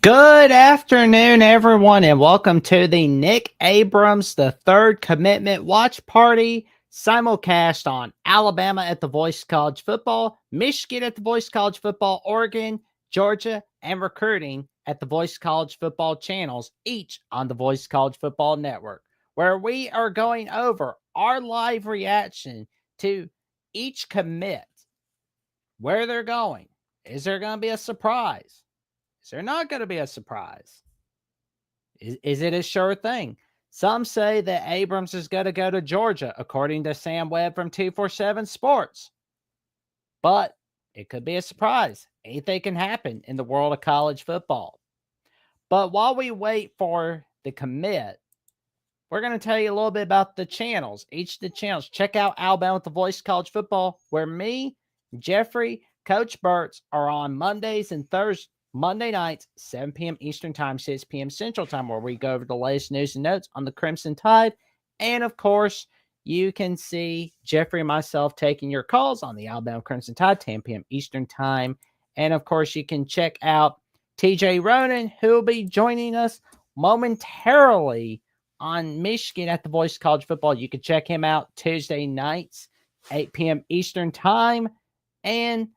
Good afternoon, everyone, and welcome to the Nick Abrams, the Third Commitment Watch Party simulcast on Alabama at the Voice College Football, Michigan at the Voice College Football, Oregon, Georgia, and recruiting at the Voice College Football channels, each on the Voice College Football Network, where we are going over our live reaction to each commit, where they're going. Is there going to be a surprise? Is there not going to be a surprise? Is it a sure thing? Some say that Abrams is going to go to Georgia, according to Sam Webb from 247 Sports. But it could be a surprise. Anything can happen in the world of college football. But while we wait for the commit, we're going to tell you a little bit about the channels. Each of the channels. Check out Alabama with the Voice College Football, where me, Jeffrey, Coach Burtz are on Mondays and Thursdays. Monday nights, 7 p.m. Eastern Time, 6 p.m. Central Time, where we go over the latest news and notes on the Crimson Tide. And, of course, you can see Jeffrey and myself taking your calls on the Alabama Crimson Tide, 10 p.m. Eastern Time. And, of course, you can check out TJ Ronan, who will be joining us momentarily on Michigan at the Voice College Football. You can check him out Tuesday nights, 8 p.m. Eastern Time. And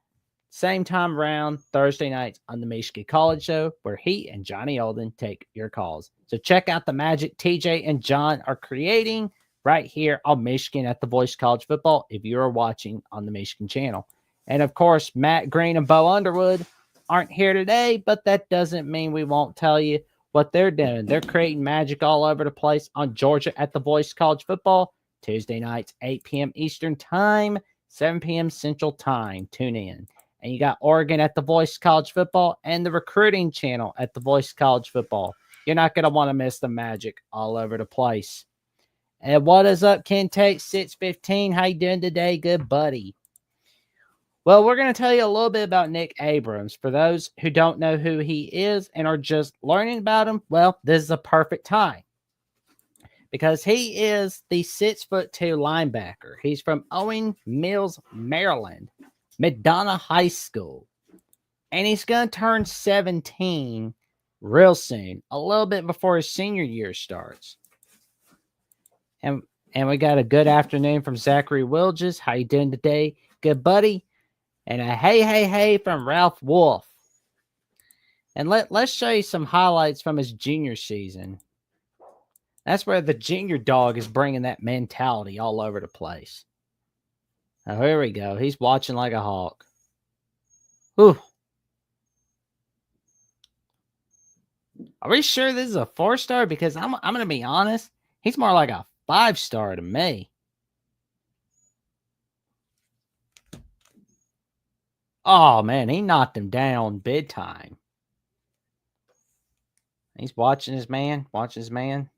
same time around Thursday nights on the Michigan College Show, where he and Johnny Olden take your calls. So check out the magic TJ and John are creating right here on Michigan at the Voice College Football if you are watching on the Michigan channel. And, of course, Matt Green and Bo Underwood aren't here today, but that doesn't mean we won't tell you what they're doing. They're creating magic all over the place on Georgia at the Voice College Football, Tuesday nights, 8 p.m. Eastern Time, 7 p.m. Central Time. Tune in. And you got Oregon at the Voice College Football and the recruiting channel at the Voice College Football. You're not going to want to miss the magic all over the place. And what is up, Ken Tate, 615? How you doing today, good buddy? Well, we're going to tell you a little bit about Nick Abrams. For those who don't know who he is and are just learning about him, well, this is a perfect time. Because he is the 6'2" linebacker. He's from Owings Mills, Maryland. McDonough High School. And he's going to turn 17 real soon, a little bit before his senior year starts. And we got a good afternoon from Zachary Wilges. How you doing today? Good buddy. And a hey from Ralph Wolf. And let's show you some highlights from his junior season. That's where the junior dog is bringing that mentality all over the place. Oh, here we go. He's watching like a hawk. Whew. Are we sure this is a 4-star? Because I'm going to be honest. He's more like a 5-star to me. Oh, man. He knocked him down big time. He's watching his man. Watching his man.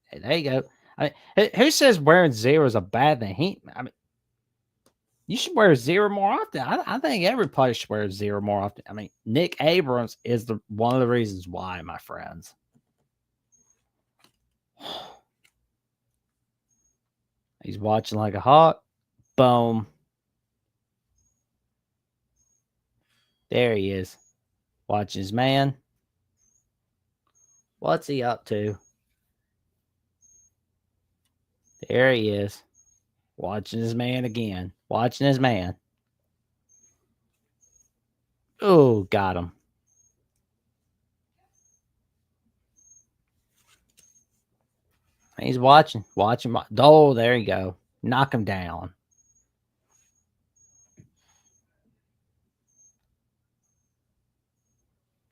Hey, there you go. I mean, who says wearing 0 is a bad thing? You should wear 0 more often. I think everybody should wear 0 more often. I mean, Nick Abrams is one of the reasons why, my friends. He's watching like a hawk. Boom. There he is. Watching his man. What's he up to? There he is. Watching his man again. Watching his man. Oh, got him. He's watching. Watching. Oh, there you go. Knock him down.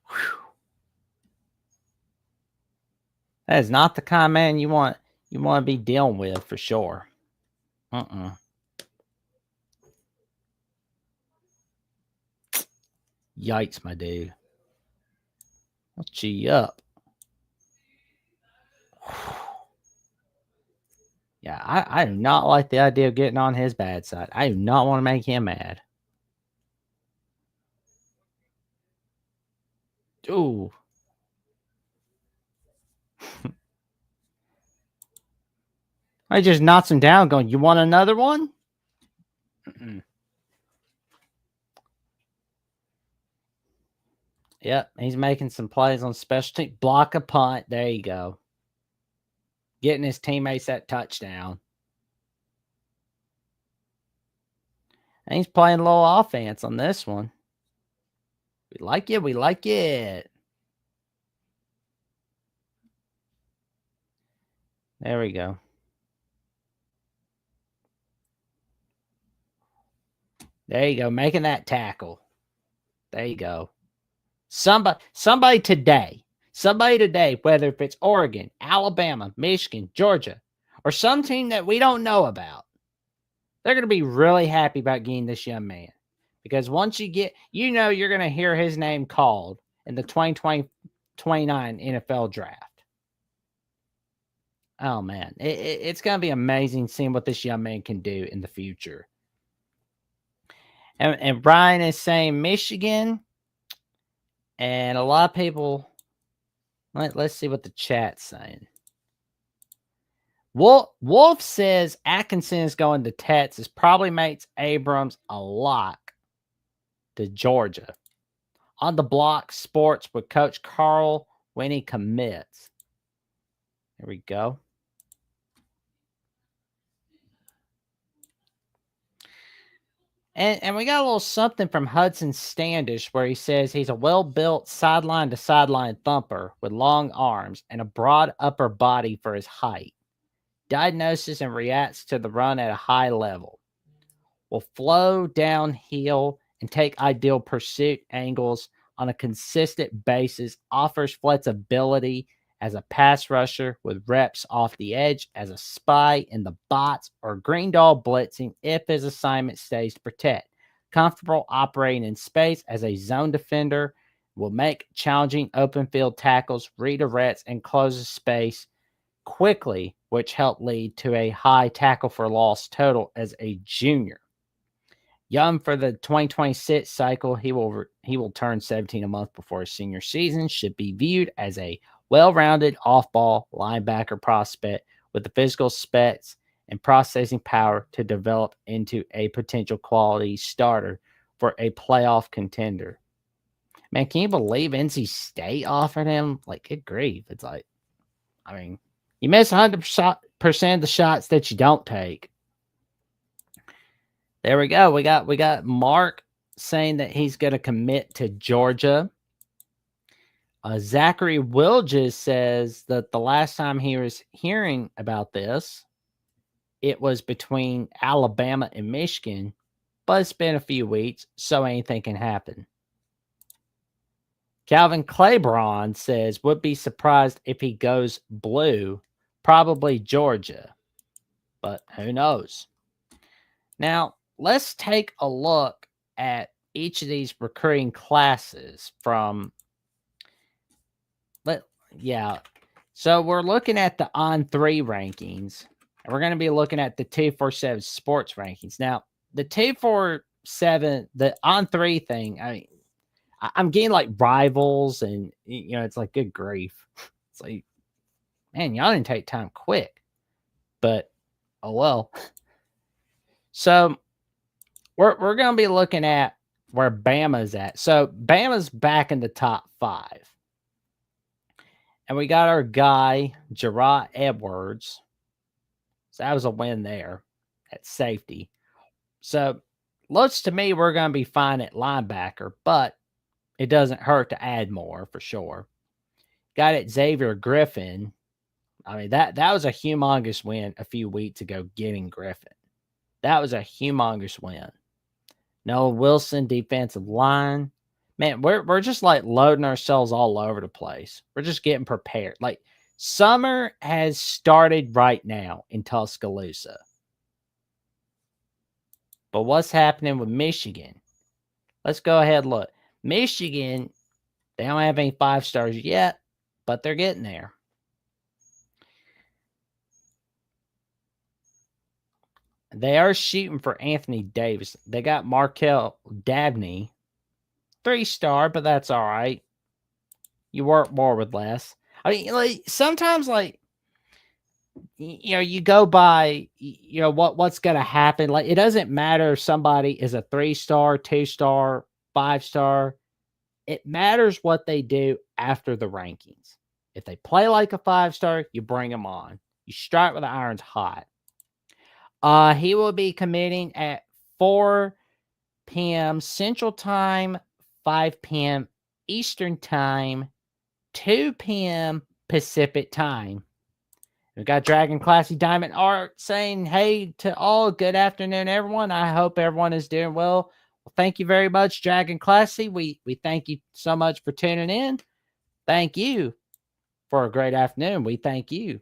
Whew. That is not the kind of man you want to be dealing with for sure. Yikes, my dude. I'll chew you up. Yeah, I do not like the idea of getting on his bad side. I do not want to make him mad. Ooh. I just knocks him down going, you want another one? Yep, he's making some plays on special team. Block a punt. There you go. Getting his teammates that touchdown. And he's playing a little offense on this one. We like it. We like it. There we go. There you go. Making that tackle. There you go. Somebody today, whether if it's Oregon, Alabama, Michigan, Georgia, or some team that we don't know about, they're going to be really happy about getting this young man. Because once you get, you're going to hear his name called in the 2029 NFL draft. Oh, man. It's going to be amazing seeing what this young man can do in the future. And Brian is saying Michigan. And a lot of people, let's see what the chat's saying. Wolf says Atkinson is going to Texas. Probably makes Abrams a lock to Georgia. On the Block Sports with Coach Carl when he commits. Here we go. And we got a little something from Hudson Standish where he says he's a well-built sideline-to-sideline thumper with long arms and a broad upper body for his height. Diagnoses and reacts to the run at a high level. Will flow downhill and take ideal pursuit angles on a consistent basis. Offers flexibility as a pass rusher with reps off the edge as a spy in the bots or green dog blitzing if his assignment stays to protect. Comfortable operating in space as a zone defender. Will make challenging open field tackles, redirects, and closes space quickly, which helped lead to a high tackle for loss total as a junior. Young for the 2026 cycle, he will turn 17 a month before his senior season. Should be viewed as a well-rounded off-ball linebacker prospect with the physical specs and processing power to develop into a potential quality starter for a playoff contender. Man, can you believe NC State offered him? Like, good grief. It's like, I mean, you miss 100% of the shots that you don't take. There we go. We got Mark saying that he's going to commit to Georgia. Zachary Wilges says that the last time he was hearing about this, it was between Alabama and Michigan, but it's been a few weeks, so anything can happen. Calvin Claiborne says, would be surprised if he goes blue, probably Georgia, but who knows? Now, let's take a look at each of these recruiting classes from, so we're looking at the On3 rankings, and we're going to be looking at the 247 sports rankings. Now, the 247, the On3 thing, I'm getting like rivals, and it's like, good grief. It's like, man, y'all didn't take time quick, but oh well. So we're going to be looking at where Bama's at. So Bama's back in the top 5. And we got our guy, Gerard Edwards. So that was a win there at safety. So looks to me we're going to be fine at linebacker, but it doesn't hurt to add more for sure. Got it, Xavier Griffin. I mean, that was a humongous win a few weeks ago getting Griffin. That was a humongous win. Noah Wilson, defensive line. Man, we're just like loading ourselves all over the place. We're just getting prepared. Like, summer has started right now in Tuscaloosa. But what's happening with Michigan? Let's go ahead and look. Michigan, they don't have any 5 stars yet, but they're getting there. They are shooting for Anthony Davis. They got Markel Dabney, 3-star, but that's all right. You work more with less. I mean, like sometimes, like you go by what's going to happen. Like it doesn't matter if somebody is a 3-star, 2-star, 5-star. It matters what they do after the rankings. If they play like a 5-star, you bring them on. You strike with the irons hot. He will be committing at 4 p.m. Central Time, 5 p.m. Eastern Time, 2 p.m. Pacific Time. We've got Dragon Classy Diamond Art saying, hey to all, good afternoon, everyone. I hope everyone is doing well. Well, thank you very much, Dragon Classy. We thank you so much for tuning in. Thank you for a great afternoon. We thank you.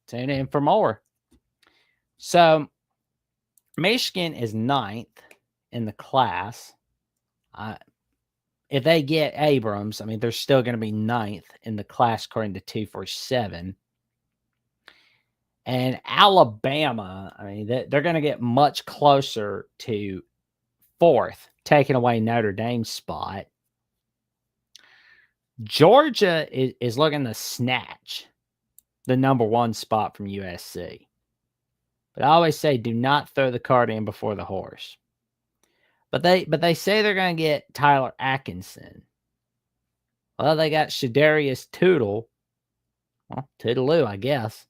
Tune in for more. So, Michigan is 9th in the class. If they get Abrams, I mean, they're still going to be 9th in the class according to 247. And Alabama, I mean, they're going to get much closer to 4th, taking away Notre Dame's spot. Georgia is looking to snatch the number 1 spot from USC. But I always say, do not throw the cart in before the horse. But they say they're going to get Tyler Atkinson. Well, they got Shadarius Tootle. Well, toodaloo, I guess.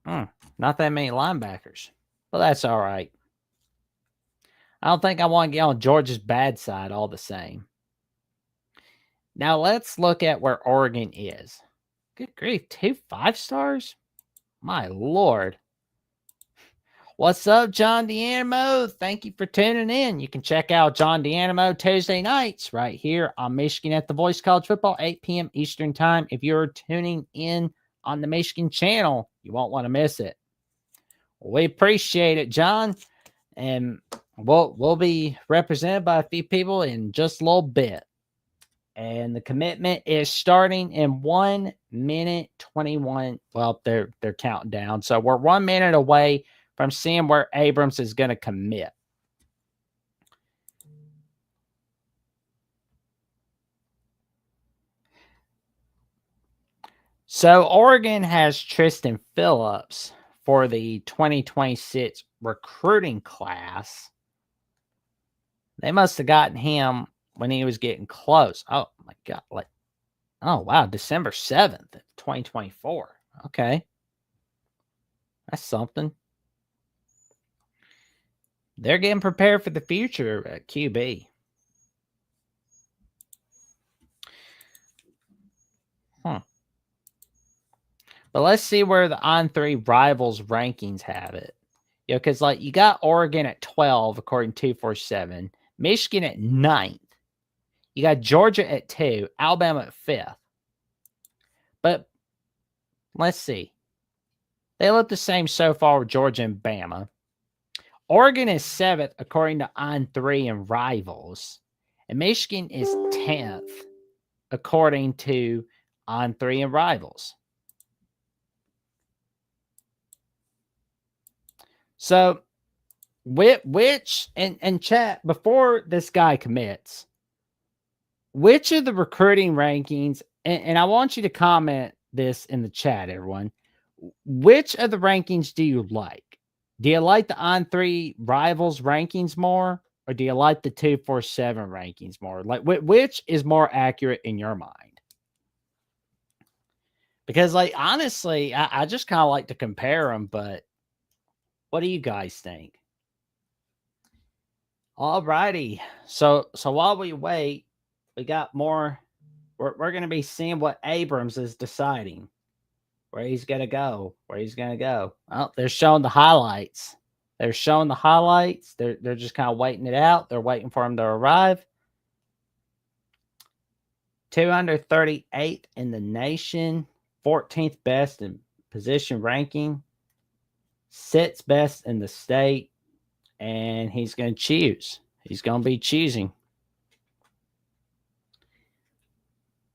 Not that many linebackers. Well, that's all right. I don't think I want to get on Georgia's bad side all the same. Now, let's look at where Oregon is. Good grief, 2 5-stars? My Lord. What's up, John D'Animo? Thank you for tuning in. You can check out John D'Animo Tuesday nights right here on Michigan at the Voice College Football, 8 p.m. Eastern Time. If you're tuning in on the Michigan channel, you won't want to miss it. We appreciate it, John. And we'll be represented by a few people in just a little bit. And the commitment is starting in 1 minute 21. Well, they're counting down. So we're 1 minute away from seeing where Abrams is going to commit. So Oregon has Tristan Phillips for the 2026 recruiting class. They must have gotten him when he was getting close. Oh my God. Oh wow. December 7th, 2024. Okay. That's something. They're getting prepared for the future at QB. But let's see where the On3 Rivals rankings have it. Because you got Oregon at 12, according to 247. Michigan at 9th. You got Georgia at 2. Alabama at 5th. But let's see. They look the same so far with Georgia and Bama. Oregon is 7th, according to On3 and Rivals. And Michigan is 10th, according to On3 and Rivals. So, which, and chat, before this guy commits, which of the recruiting rankings, and I want you to comment this in the chat, everyone, which of the rankings do you like? Do you like the On3 Rivals rankings more, or do you like the 247 rankings more? Like, which is more accurate in your mind? Because, honestly, I just kind of like to compare them, but what do you guys think? All righty. So while we wait, we got more. We're going to be seeing what Abrams is deciding, where he's going to go, Oh, they're showing the highlights. They're just kind of waiting it out. They're waiting for him to arrive. 238th in the nation, 14th best in position ranking, 6th best in the state, and he's going to choose. He's going to be choosing.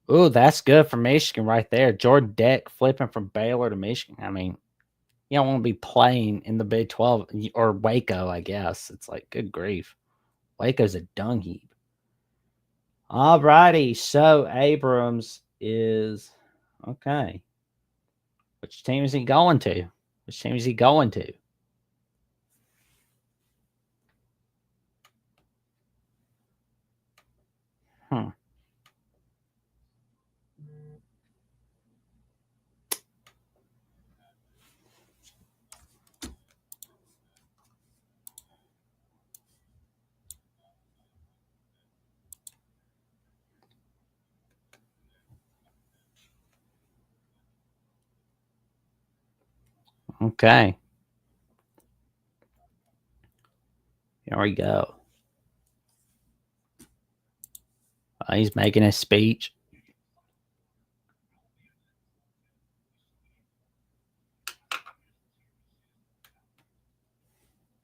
Ooh, that's good for Michigan right there. Jordan Deck flipping from Baylor to Michigan. I mean, you don't want to be playing in the Big 12 or Waco, I guess. It's like, good grief. Waco's a dung heap. All righty. So Abrams is okay. Which team is he going to? Which team is he going to? Hmm. Okay. Here we go. He's making a speech.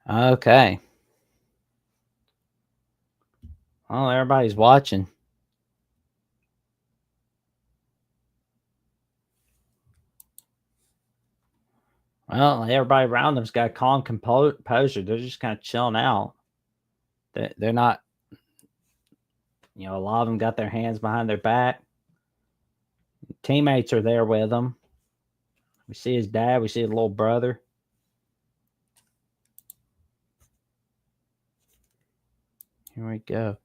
Okay. Well, everybody's watching. Well, everybody around them's got calm composure. They're just kind of chilling out. They're not, a lot of them got their hands behind their back. Teammates are there with them. We see his dad. We see his little brother. Here we go.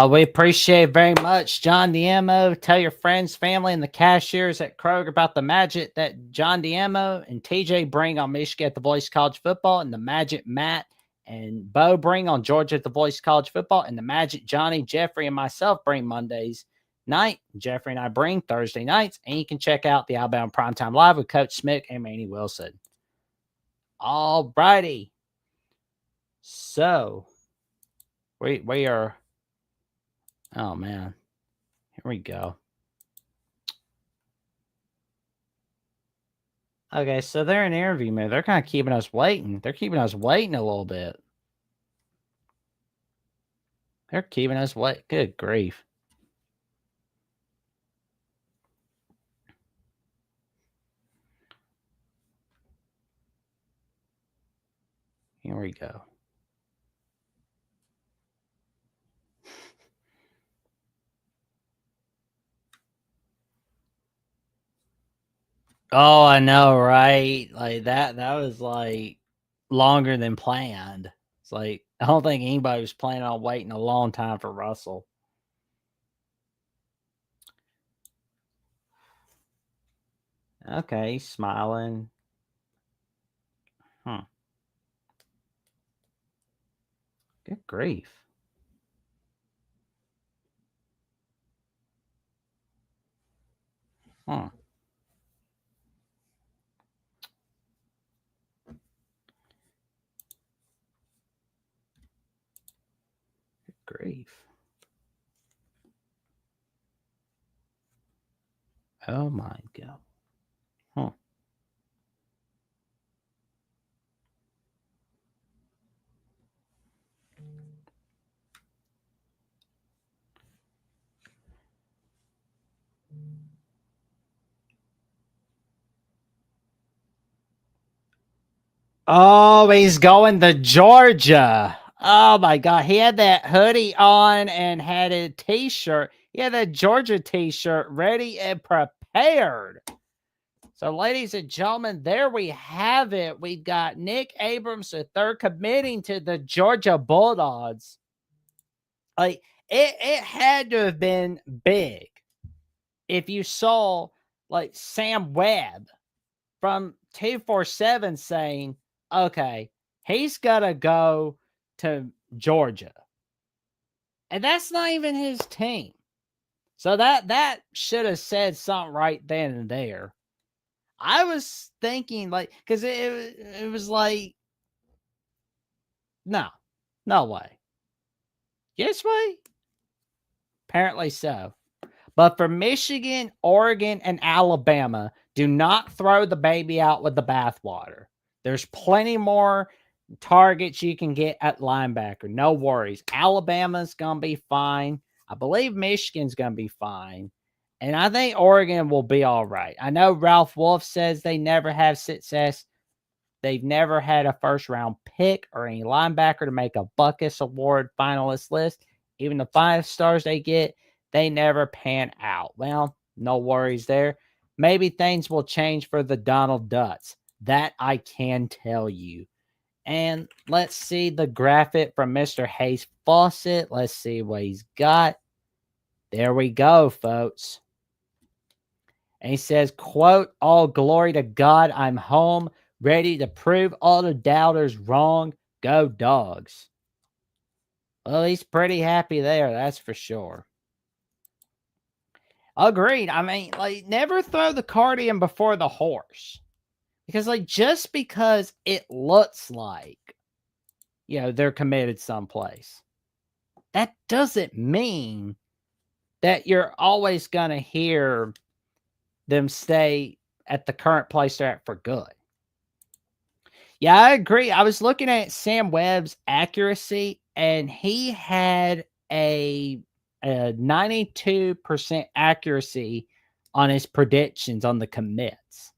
We appreciate it very much, John Diemo. Tell your friends, family, and the cashiers at Kroger about the magic that John Diemo and TJ bring on Michigan at the Voice College Football, and the magic Matt and Bo bring on Georgia at the Voice College Football, and the magic Johnny, Jeffrey, and myself bring Mondays night. Jeffrey and I bring Thursday nights, and you can check out the Alabama Primetime Live with Coach Smick and Manny Wilson. All righty. So we are. Oh man, here we go. Okay, so they're in interview mode. They're kind of keeping us waiting. They're keeping us waiting a little bit. They're keeping us wait. Good grief. Here we go. Oh, I know, right? Like that was like longer than planned. It's like I don't think anybody was planning on waiting a long time for Russell. Okay, he's smiling. Huh. Good grief. Huh. Good grief. Oh my God. Huh. Oh, he's going to Georgia. Oh my God. He had that hoodie on and had a t-shirt. He had that Georgia t-shirt ready and prepared. So, ladies and gentlemen, there we have it. We've got Nick Abrams III committing to the Georgia Bulldogs. Like it had to have been big if you saw like Sam Webb from 247 saying, okay, he's got to go to Georgia. And that's not even his team. So that should have said something right then and there. I was thinking like, because it was like, no way. Yes way? Apparently so. But for Michigan, Oregon, and Alabama, do not throw the baby out with the bathwater. There's plenty more targets you can get at linebacker. No worries. Alabama's going to be fine. I believe Michigan's going to be fine. And I think Oregon will be all right. I know Ralph Wolf says they never have success. They've never had a first-round pick or any linebacker to make a Buckus Award finalist list. Even the 5 stars they get, they never pan out. Well, no worries there. Maybe things will change for the Donald Dutts. That I can tell you. And let's see the graphic from Mr. Hayes Fawcett. Let's see what he's got. There we go, folks. And he says, quote, all glory to God, I'm home, ready to prove all the doubters wrong. Go Dogs. Well, he's pretty happy there, that's for sure. Agreed. I mean, like, never throw the cart in before the horse. Because, like, just because it looks like, you know, they're committed someplace, that doesn't mean that you're always going to hear them stay at the current place they're at for good. Yeah, I agree. I was looking at Sam Webb's accuracy, and he had a 92% accuracy on his predictions on the commits.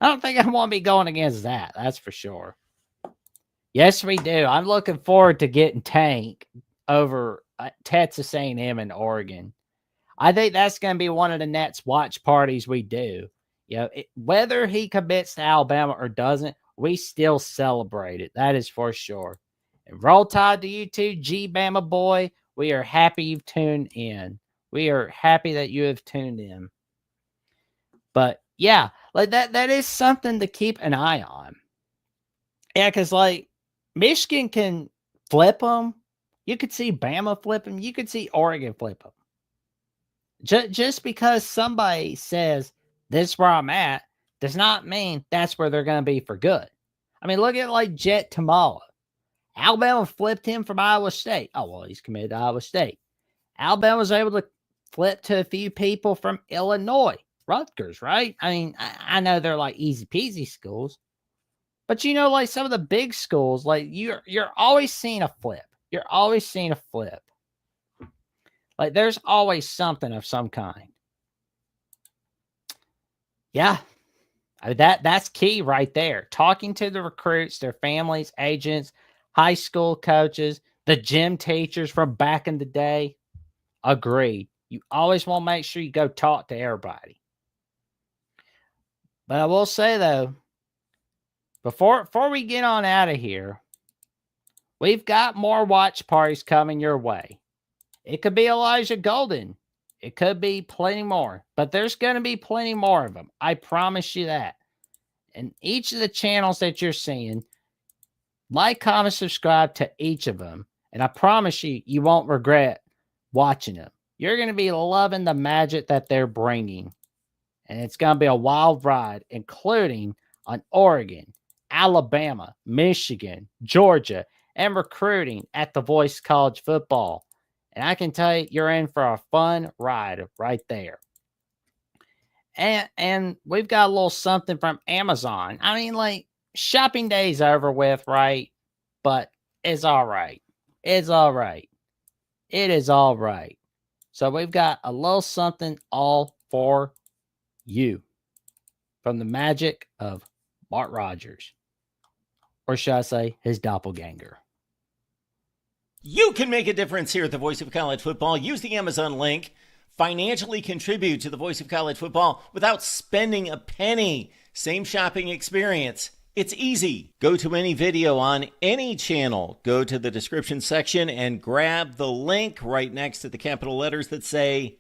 I don't think I want to be going against that. That's for sure. Yes, we do. I'm looking forward to getting Tank over Texas A&M and Oregon. I think that's going to be one of the next watch parties we do. You know, whether he commits to Alabama or doesn't, we still celebrate it. That is for sure. And roll tide to you too, G Bama boy. We are happy you've tuned in. We are happy that you have tuned in. But yeah, like that is something to keep an eye on. Yeah, because like Michigan can flip them. You could see Bama flip them. You could see Oregon flip them. Just because somebody says this is where I'm at does not mean that's where they're going to be for good. I mean, look at like Jet Tamala. Alabama flipped him from Iowa State. Oh, well, he's committed to Iowa State. Alabama was able to flip to a few people from Illinois. Rutgers, right? I mean, I know they're like easy peasy schools, but you know, like some of the big schools, like you're always seeing a flip. You're always seeing a flip. Like there's always something of some kind. Yeah, that's key right there. Talking to the recruits, their families, agents, high school coaches, the gym teachers from back in the day. Agreed. You always want to make sure you go talk to everybody. But I will say, though, before we get on out of here, we've got more watch parties coming your way. It could be Elijah Golden. It could be plenty more. But there's going to be plenty more of them. I promise you that. And each of the channels that you're seeing, like, comment, subscribe to each of them. And I promise you, you won't regret watching them. You're going to be loving the magic that they're bringing. And it's going to be a wild ride, including on Oregon, Alabama, Michigan, Georgia, and recruiting at the Voice College Football. And I can tell you, you're in for a fun ride right there. And we've got a little something from Amazon. I mean, like, shopping day's over with, right? But it's all right. It's all right. It is all right. So we've got a little something all for you from the magic of Mark Rogers. Or should I say his doppelganger. You can make a difference here at the Voice of College Football. Use the Amazon link. Financially contribute to the Voice of College Football without spending a penny. Same shopping experience. It's easy. Go to any video on any channel. Go to the description section and grab the link right next to the capital letters that say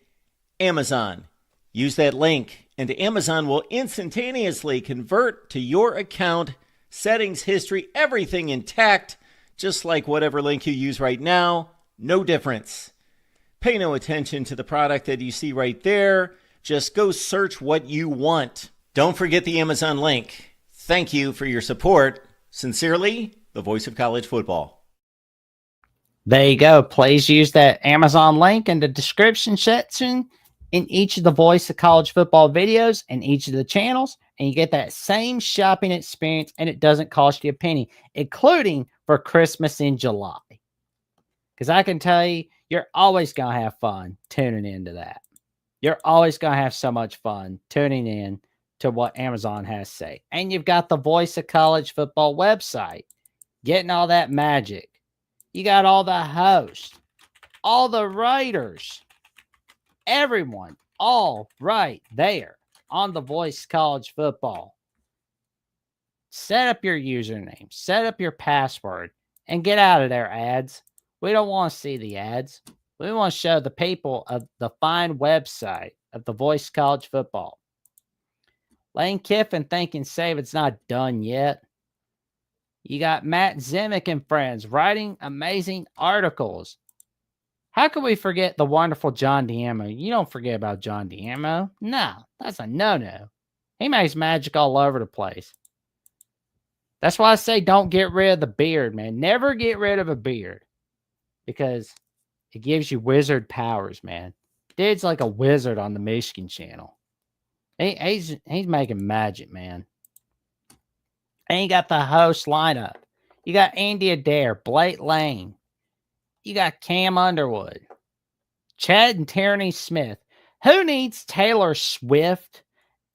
Amazon. Use that link and Amazon will instantaneously convert to your account, settings, history, everything intact, just like whatever link you use right now. No difference. Pay no attention to the product that you see right there. Just go search what you want. Don't forget the Amazon link. Thank you for your support. Sincerely, the Voice of College Football. There you go. Please use that Amazon link in the description section in each of the Voice of College Football videos and each of the channels, and you get that same shopping experience, and it doesn't cost you a penny, including for Christmas in July. Because I can tell you, you're always going to have fun tuning into that. You're always going to have so much fun tuning in to what Amazon has to say. And you've got the Voice of College Football website, getting all that magic. You got all the hosts, all the writers, everyone, all right there on the Voice College Football. Set up your username, set up your password, and get out of there, ads. We don't want to see the ads. We want to show the people of the fine website of the Voice College Football. Lane Kiffin thinking Saban's not done yet. You got Matt Zimick and friends writing amazing articles. How can we forget the wonderful John D'Amo? You don't forget about John D'Amo. No, that's a no-no. He makes magic all over the place. That's why I say don't get rid of the beard, man. Never get rid of a beard. Because it gives you wizard powers, man. Dude's like a wizard on the Michigan channel. He's making magic, man. And you got the host lineup. You got Andy Adair, Blake Lane. You got Cam Underwood, Chad and Tierney Smith. Who needs Taylor Swift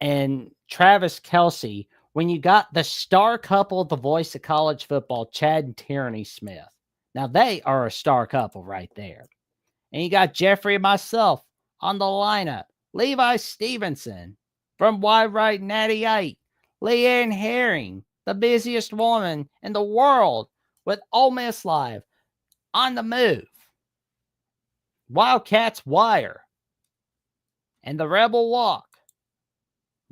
and Travis Kelce when you got the star couple of the Voice of College Football, Chad and Tierney Smith? Now, they are a star couple right there. And you got Jeffrey and myself on the lineup. Levi Stevenson from Wide Right 98. Leanne Herring, the busiest woman in the world with Ole Miss Live on the move. Wildcats Wire. And the Rebel Walk.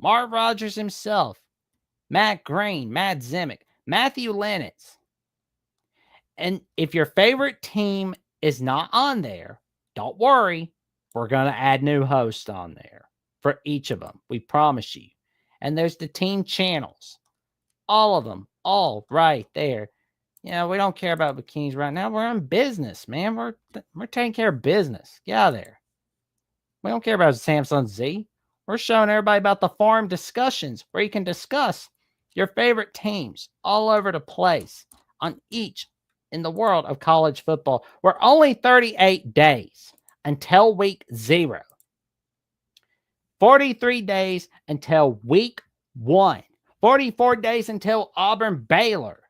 Mark Rogers himself. Matt Green, Matt Zimick, Matthew Lennox. And if your favorite team is not on there, don't worry. We're going to add new hosts on there for each of them. We promise you. And there's the team channels. All of them. All right there. You know, we don't care about bikinis right now. We're in business, man. We're taking care of business. Get out of there. We don't care about Samsung Z. We're showing everybody about the forum discussions where you can discuss your favorite teams all over the place on each in the world of college football. We're only 38 days until week 0. 43 days until week 1. 44 days until Auburn Baylor.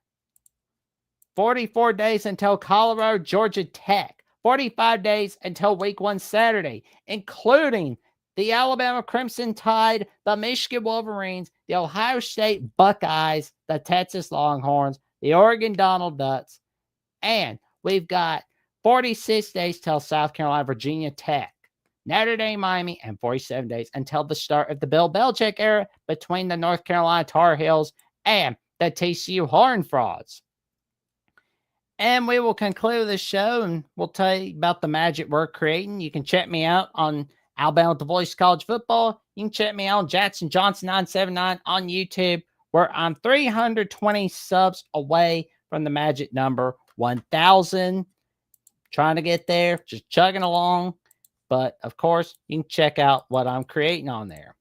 44 days until Colorado Georgia Tech. 45 days until week 1 Saturday, including the Alabama Crimson Tide, the Michigan Wolverines, the Ohio State Buckeyes, the Texas Longhorns, the Oregon Donald Ducks, and we've got 46 days till South Carolina, Virginia Tech, Notre Dame, Miami, and 47 days until the start of the Bill Belichick era between the North Carolina Tar Heels and the TCU Horned Frogs. And we will conclude the show, and we'll tell you about the magic we're creating. You can check me out on Alabama with the Voice College Football. You can check me out on Jackson Johnson 979 on YouTube, where I'm 320 subs away from the magic number 1,000. Trying to get there, just chugging along. But, of course, you can check out what I'm creating on there.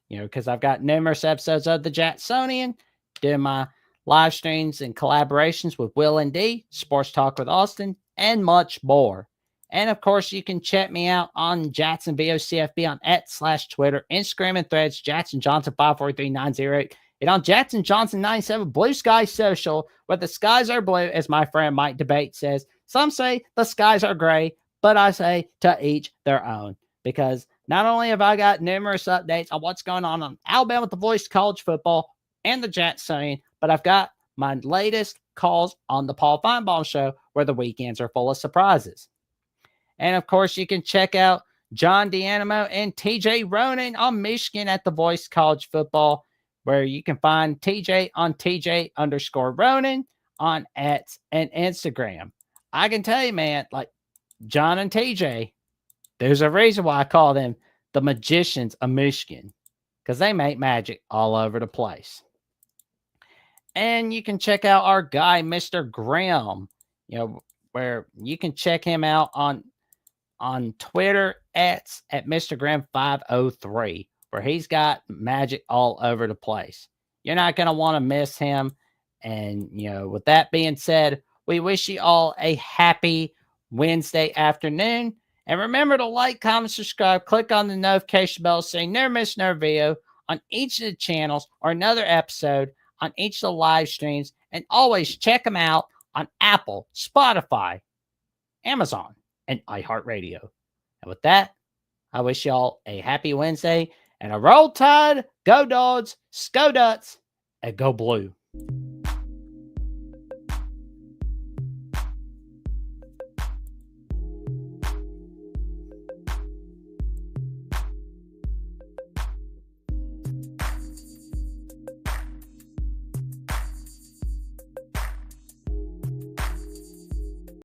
You know, because I've got numerous episodes of the Jacksonian, doing my live streams and collaborations with Will and D, Sports Talk with Austin, and much more. And, of course, you can check me out on Jackson VOCFB on X/Twitter, Instagram, and Threads, Jackson Johnson 543908. And on Jackson Johnson 97 Blue Sky Social, where the skies are blue, as my friend Mike Debate says. Some say the skies are gray, but I say to each their own. Because not only have I got numerous updates on what's going on Alabama with the Voice College Football and the Jacksonian, but I've got my latest calls on the Paul Feinbaum Show, where the weekends are full of surprises. And, of course, you can check out John D'Animo and TJ Ronan on Michigan at the Voice College Football, where you can find TJ on TJ_Ronan on X and Instagram. I can tell you, man, like John and TJ, there's a reason why I call them the magicians of Michigan, because they make magic all over the place. And you can check out our guy, Mr. Graham, you know, where you can check him out on Twitter X at Mr. Graham 503, where he's got magic all over the place. You're not going to want to miss him. And, with that being said, we wish you all a happy Wednesday afternoon. And remember to like, comment, subscribe, click on the notification bell so you never miss another video on each of the channels or another episode on each of the live streams. And always check them out on Apple, Spotify, Amazon, and iHeartRadio. And with that, I wish y'all a happy Wednesday and a roll tide, go Dogs, Sco Ducks, and go Blue.